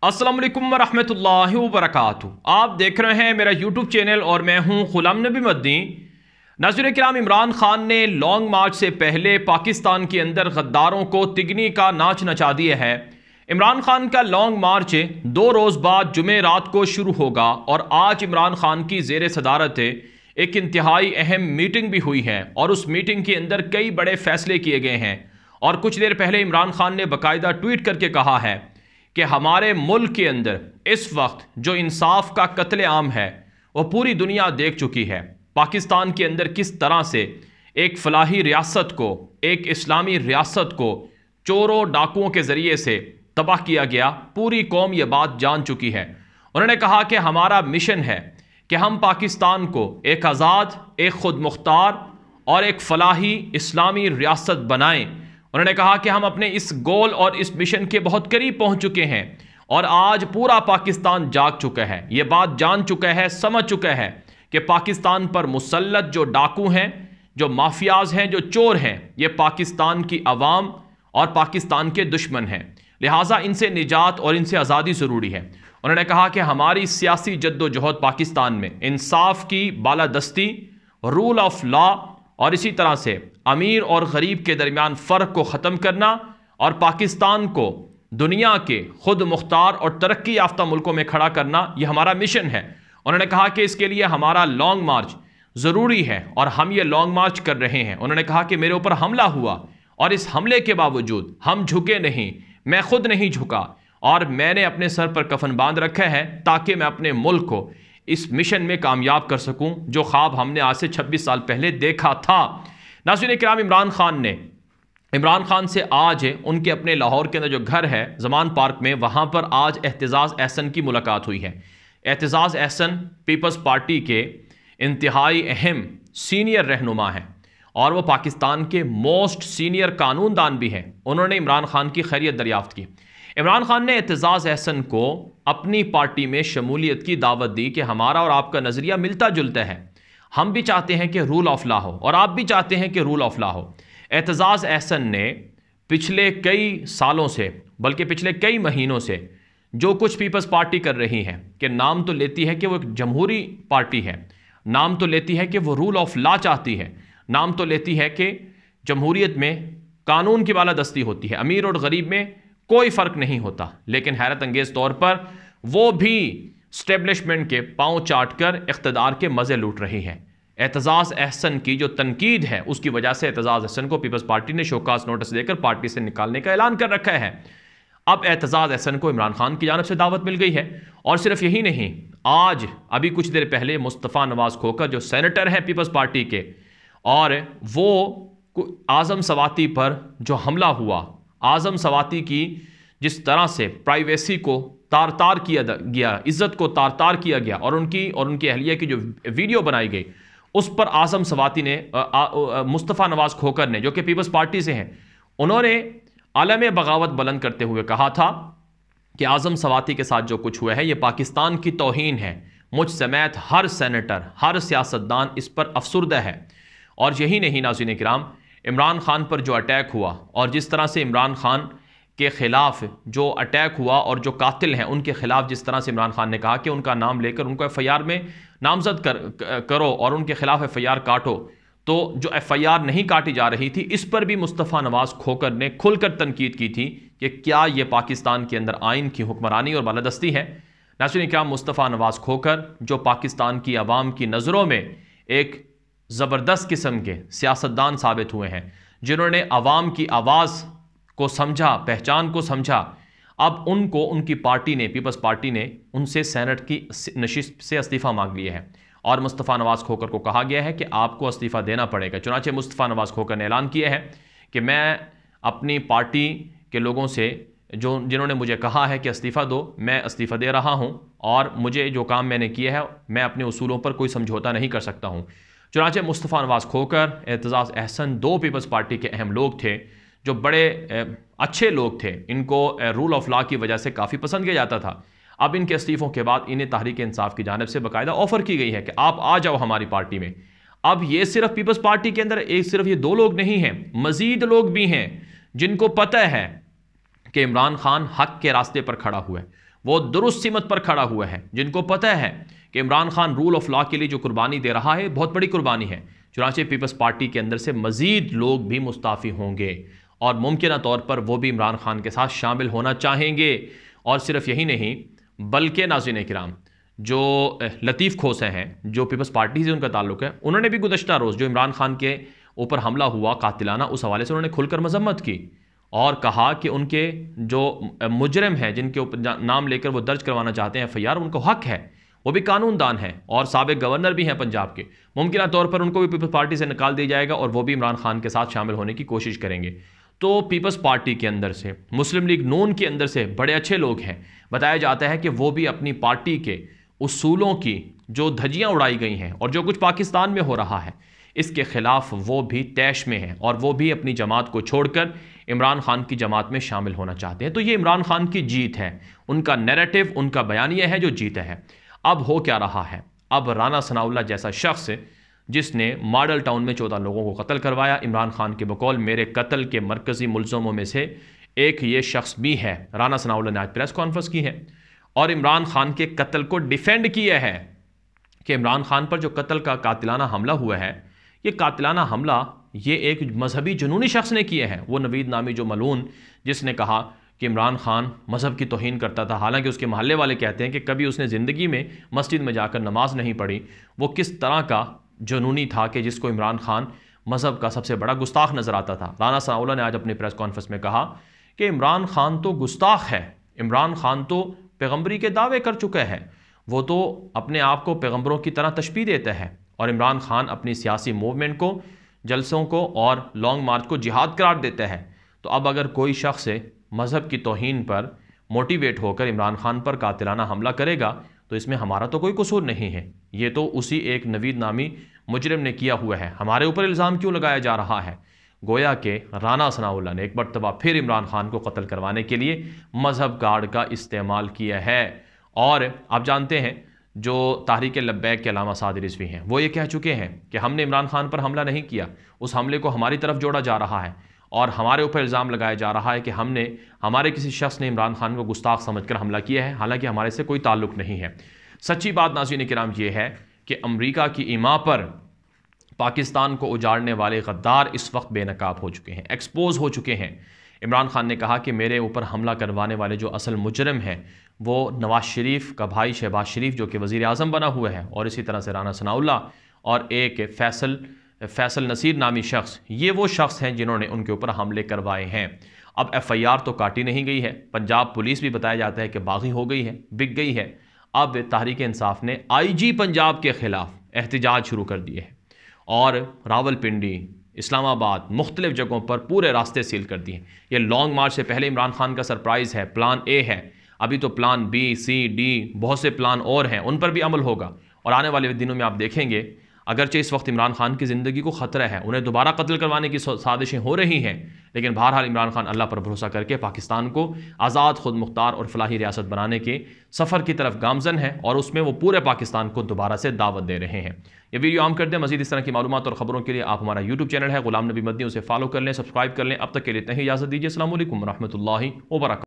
अस्सलाम वालेकुम रहमतुल्लाहि व बरकातुहू। आप देख रहे हैं मेरा यूट्यूब चैनल और मैं हूं गुलाम नबी मदनी। नाज़रीन किराम, इमरान खान ने लॉन्ग मार्च से पहले पाकिस्तान के अंदर गद्दारों को तिगनी का नाच नचा दिया है। इमरान खान का लॉन्ग मार्च 2 रोज़ बाद जुमे रात को शुरू होगा और आज इमरान खान की ज़ेर सदारत एक इंतहाई अहम मीटिंग भी हुई है और उस मीटिंग के अंदर कई बड़े फैसले किए गए हैं। और कुछ देर पहले इमरान खान ने बाकायदा ट्वीट करके कहा है कि हमारे मुल्क के अंदर इस वक्त जो इंसाफ का कत्लेआम है वो पूरी दुनिया देख चुकी है। पाकिस्तान के अंदर किस तरह से एक फलाही रियासत को, एक इस्लामी रियासत को चोरों डाकुओं के ज़रिए से तबाह किया गया, पूरी कौम ये बात जान चुकी है। उन्होंने कहा कि हमारा मिशन है कि हम पाकिस्तान को एक आज़ाद, एक खुद मुख्तार और एक फलाही इस्लामी रियासत बनाएं। उन्होंने कहा कि हम अपने इस गोल और इस मिशन के बहुत करीब पहुंच चुके हैं और आज पूरा पाकिस्तान जाग चुका है, ये बात जान चुका है, समझ चुका है कि पाकिस्तान पर मुसल्लत जो डाकू हैं, जो माफियाज हैं, जो चोर हैं, ये पाकिस्तान की अवाम और पाकिस्तान के दुश्मन हैं। लिहाजा इनसे निजात और इनसे आज़ादी ज़रूरी है। उन्होंने कहा कि हमारी सियासी जद्दोजहद पाकिस्तान में इंसाफ की बालादस्ती, रूल ऑफ लॉ और इसी तरह से अमीर और गरीब के दरमियान फ़र्क को ख़त्म करना और पाकिस्तान को दुनिया के खुद मुख्तार और तरक्की याफ्ता मुल्कों में खड़ा करना, यह हमारा मिशन है। उन्होंने कहा कि इसके लिए हमारा लॉन्ग मार्च ज़रूरी है और हम ये लॉन्ग मार्च कर रहे हैं। उन्होंने कहा कि मेरे ऊपर हमला हुआ और इस हमले के बावजूद हम झुके नहीं, मैं खुद नहीं झुका और मैंने अपने सर पर कफन बांध रखा है ताकि मैं अपने मुल्क को इस मिशन में कामयाब कर सकूं जो ख्वाब हमने आज से 26 साल पहले देखा था। नाज़रीन किराम, इमरान खान से आज उनके अपने लाहौर के अंदर जो घर है ज़मान पार्क में, वहाँ पर आज एहतजाज़ अहसन की मुलाकात हुई है। एहतजाज़ अहसन पीपल्स पार्टी के इंतहाई अहम सीनियर रहनुमा हैं और वो पाकिस्तान के मोस्ट सीनियर कानूनदान भी हैं। उन्होंने इमरान खान की खैरियत दरियाफ्त की। इमरान खान ने एहतजाज़ अहसन को अपनी पार्टी में शमूलियत की दावत दी कि हमारा और आपका नज़रिया मिलता जुलता है, हम भी चाहते हैं कि रूल ऑफ लॉ हो और आप भी चाहते हैं कि रूल ऑफ लॉ हो। एहतजाज़ अहसन ने पिछले कई सालों से, बल्कि पिछले कई महीनों से जो कुछ पीपल्स पार्टी कर रही है कि नाम तो लेती है कि वो एक जमहूरी पार्टी है, नाम तो लेती है कि वो रूल ऑफ लॉ चाहती है, नाम तो लेती है कि जमहूरियत में कानून की बालादस्ती होती है, अमीर और गरीब में कोई फ़र्क नहीं होता, लेकिन हैरत अंगेज़ तौर पर वो भी स्टेब्लिशमेंट के पांव चाटकर इख्तिदार के मज़े लूट रही है। एहतजाज़ अहसन की जो तनकीद है उसकी वजह से एहतजाज़ अहसन को पीपल्स पार्टी ने शोकास नोटिस देकर पार्टी से निकालने का ऐलान कर रखा है। अब एहतजाज़ अहसन को इमरान खान की जानिब से दावत मिल गई है और सिर्फ यही नहीं, आज अभी कुछ देर पहले मुस्तफ़ा नवाज़ खोखर जो सेनेटर हैं पीपल्स पार्टी के, और वो आज़म सवाती पर जो हमला हुआ, आज़म सवाती की जिस तरह से प्राइवेसी को तार तार किया गया, इज़्ज़त को तार तार किया गया और उनकी अहलिया की जो वीडियो बनाई गई उस पर आज़म सवाती ने, मुस्तफ़ा नवाज़ खोखर ने जो कि पीपल्स पार्टी से हैं, उन्होंने आलम बगावत बुलंद करते हुए कहा था कि आज़म सवाती के साथ जो कुछ हुआ है ये पाकिस्तान की तौहीन है। मुझ समेत हर सेनेटर, हर सियासतदान इस पर अफसुर्दा है। और यही नहीं नाज़रीन किराम, इमरान खान पर जो अटैक हुआ और जिस तरह से इमरान खान के ख़िलाफ़ जो अटैक हुआ और जो कातिल हैं उनके ख़िलाफ़ जिस तरह से इमरान खान ने कहा कि उनका नाम लेकर उनको FIR में नामज़द करो और उनके ख़िलाफ़ FIR काटो, तो जो FIR नहीं काटी जा रही थी इस पर भी मुस्तफ़ा नवाज़ खोखर ने खुलकर तनकीद की थी कि क्या ये पाकिस्तान के अंदर आइन की हुक्मरानी और बालादस्ती है। नाज़रीन क्या, मुस्तफ़ा नवाज़ खोखर जो पाकिस्तान की आवाम की नज़रों में एक ज़बरदस्त किस्म के सियासतदान साबित हुए हैं, जिन्होंने अवाम की आवाज़ को समझा, पहचान को समझा, अब उनको उनकी पार्टी ने, पीपल्स पार्टी ने उनसे सेनेट की नशिस्त से इस्तीफ़ा मांग लिया है और मुस्तफ़ा नवाज़ खोखर को कहा गया है कि आपको इस्तीफ़ा देना पड़ेगा। चुनांचे मुस्तफ़ा नवाज़ खोखर ने ऐलान किया है कि मैं अपनी पार्टी के लोगों से जिन्होंने मुझे कहा है कि इस्तीफ़ा दो, मैं इस्तीफ़ा दे रहा हूँ और मुझे जो काम मैंने किया है मैं अपने उसूलों पर कोई समझौता नहीं कर सकता हूँ। चुनांचे मुस्तफ़ा नवाज़ खोखर, एहतजाज़ अहसन 2 पीपल्स पार्टी के अहम लोग थे जो बड़े अच्छे लोग थे, इनको रूल ऑफ लॉ की वजह से काफ़ी पसंद किया जाता था। अब इनके इस्तीफ़ों के बाद इन्हें तहरीक इंसाफ की जानिब से बाकायदा ऑफ़र की गई है कि आप आ जाओ हमारी पार्टी में। अब ये सिर्फ पीपल्स पार्टी के अंदर सिर्फ ये 2 लोग नहीं हैं, मज़ीद लोग भी हैं जिनको पता है कि इमरान खान हक के रास्ते पर खड़ा हुआ है, वो दुरुस्त सिमत पर खड़ा हुआ है, जिनको पता है कि Imran Khan rule of law के लिए जो कुर्बानी दे रहा है बहुत बड़ी कुर्बानी है। चुनांचे पीपल्स पार्टी के अंदर से मज़ीद लोग भी मुस्ताफ़ी होंगे और मुमकिन तौर पर वो भी इमरान खान के साथ शामिल होना चाहेंगे। और सिर्फ यही नहीं बल्कि नाज़रीन किराम, जो लतीफ़ खोसे हैं, जो पीपल्स पार्टी से उनका ताल्लुक़ है, उन्होंने भी गुज़श्ता रोज़ जो इमरान खान के ऊपर हमला हुआ कातिलाना, उस हवाले से उन्होंने खुलकर मजम्मत की और कहा कि उनके जो मुजरिम हैं, जिनके ऊपर नाम लेकर वो दर्ज करवाना चाहते हैं FIR, उनको हक है, वो भी कानूनदान है और साबिक गवर्नर भी हैं पंजाब के। मुमकिन तौर पर उनको भी पीपल्स पार्टी से निकाल दिया जाएगा और वो भी इमरान खान के साथ शामिल होने की कोशिश करेंगे। तो पीपल्स पार्टी के अंदर से, मुस्लिम लीग नून के अंदर से बड़े अच्छे लोग हैं। बताया जाता है कि वो भी अपनी पार्टी के उसूलों की जो धज्जियाँ उड़ाई गई हैं और जो कुछ पाकिस्तान में हो रहा है, इसके ख़िलाफ़ वो भी तैश में हैं और वो भी अपनी जमात को छोड़कर इमरान खान की जमात में शामिल होना चाहते हैं। तो ये इमरान खान की जीत है, उनका नैरेटिव, उनका बयानिया है जो जीता है। अब हो क्या रहा है, अब राना सनाउल्लाह जैसा शख्स जिसने मॉडल टाउन में 14 लोगों को कत्ल करवाया, इमरान खान के बकौल मेरे कत्ल के मरकज़ी मुलज़मों में से एक ये शख्स भी है। राना सनाउल्लाह ने आज प्रेस कॉन्फ्रेंस की है और इमरान खान के कत्ल को डिफेंड किया है कि इमरान खान पर जो कत्ल का कातिलाना हमला हुआ है, ये कातिलाना हमला ये एक मजहबी जुनूनी शख्स ने किया है। वो नवीद नामी जो मलून, जिसने कहा कि इमरान खान मज़हब की तौहीन करता था, हालांकि उसके महल्ले वाले कहते हैं कि कभी उसने ज़िंदगी में मस्जिद में जाकर नमाज नहीं पढ़ी। वो किस तरह का जुनूनी था कि जिसको इमरान खान मज़हब का सबसे बड़ा गुस्ताख नज़र आता था। राना सनाउल्लाह ने आज अपनी प्रेस कॉन्फ्रेंस में कहा कि इमरान खान तो गुस्ताख है, इमरान खान तो पैगम्बरी के दावे कर चुका है, वो तो अपने आप को पैगम्बरों की तरह तशबीह देता है और इमरान खान अपनी सियासी मूवमेंट को, जलसों को और लॉन्ग मार्च को जिहाद करार देता है। तो अब अगर कोई शख्स मज़हब की तौहीन पर मोटिवेट होकर इमरान खान पर कातिलाना हमला करेगा तो इसमें हमारा तो कोई कसूर नहीं है, ये तो उसी एक नवीद नामी मुजरिम ने किया हुआ है। हमारे ऊपर इल्ज़ाम क्यों लगाया जा रहा है? गोया के राना सनाउल्लाह ने एक मरतबा फिर इमरान खान को कत्ल करवाने के लिए मज़हब कार्ड का इस्तेमाल किया है। और आप जानते हैं जो तहरीक लब्बैक के अल्लामा साद रिज़वी हैं, वो ये कह चुके हैं कि हमने इमरान खान पर हमला नहीं किया, उस हमले को हमारी तरफ जोड़ा जा रहा है और हमारे ऊपर इल्ज़ाम लगाया जा रहा है कि हमारे किसी शख्स ने इमरान खान को गुस्ताख समझकर हमला किया है, हालांकि हमारे से कोई ताल्लुक़ नहीं है। सच्ची बात नाज़रीन किराम ये है कि अमरीका की ईमा पर पाकिस्तान को उजाड़ने वाले गद्दार इस वक्त बेनकाब हो चुके हैं, एक्सपोज हो चुके हैं। इमरान खान ने कहा कि मेरे ऊपर हमला करवाने वाले जो असल मुजरिम हैं वो नवाज शरीफ का भाई शहबाज शरीफ, जो कि वज़ीर आज़म बना हुआ है, और इसी तरह से राना सनाउल्लाह और एक फैसल नसीर नामी शख्स, ये वो शख्स हैं जिन्होंने उनके ऊपर हमले करवाए हैं। अब FIR तो काटी नहीं गई है, पंजाब पुलिस भी बताया जाता है कि बागी हो गई है, बिक गई है। अब तहरीक इंसाफ ने IG पंजाब के ख़िलाफ़ एहतजाज शुरू कर दिए हैं और रावलपिंडी, इस्लामाबाद, मुख्तलिफ जगहों पर पूरे रास्ते सील कर दिए। ये लॉन्ग मार्च से पहले इमरान खान का सरप्राइज़ है, प्लान A है, अभी तो प्लान B, C, D, बहुत से प्लान और हैं, उन पर भी अमल होगा। और आने वाले दिनों में आप देखेंगे, अगरचे इस वक्त इमरान खान की ज़िंदगी को ख़तरा है, उन्हें दोबारा कत्ल करवाने की साजिशें हो रही हैं, लेकिन बहरहाल इमरान खान अल्लाह पर भरोसा करके पाकिस्तान को आज़ाद, खुद मुख्तार और फलाही रियासत बनाने के सफ़र की तरफ गामजन है और उसमें वो पूरे पाकिस्तान को दोबारा से दावत दे रहे हैं। ये वीडियो आम कर दें। मज़ीद इस तरह की मालूमात और ख़बरों के लिए आप हमारा YouTube चैनल है गुलाम नबी मदनी, उसे फॉलो कर लें, सब्सक्राइब कर लें। अब तक के लिए इतना ही इजाज़त दीजिए। अस्सलामु अलैकुम रहमतुल्लाहि व बरकातहू।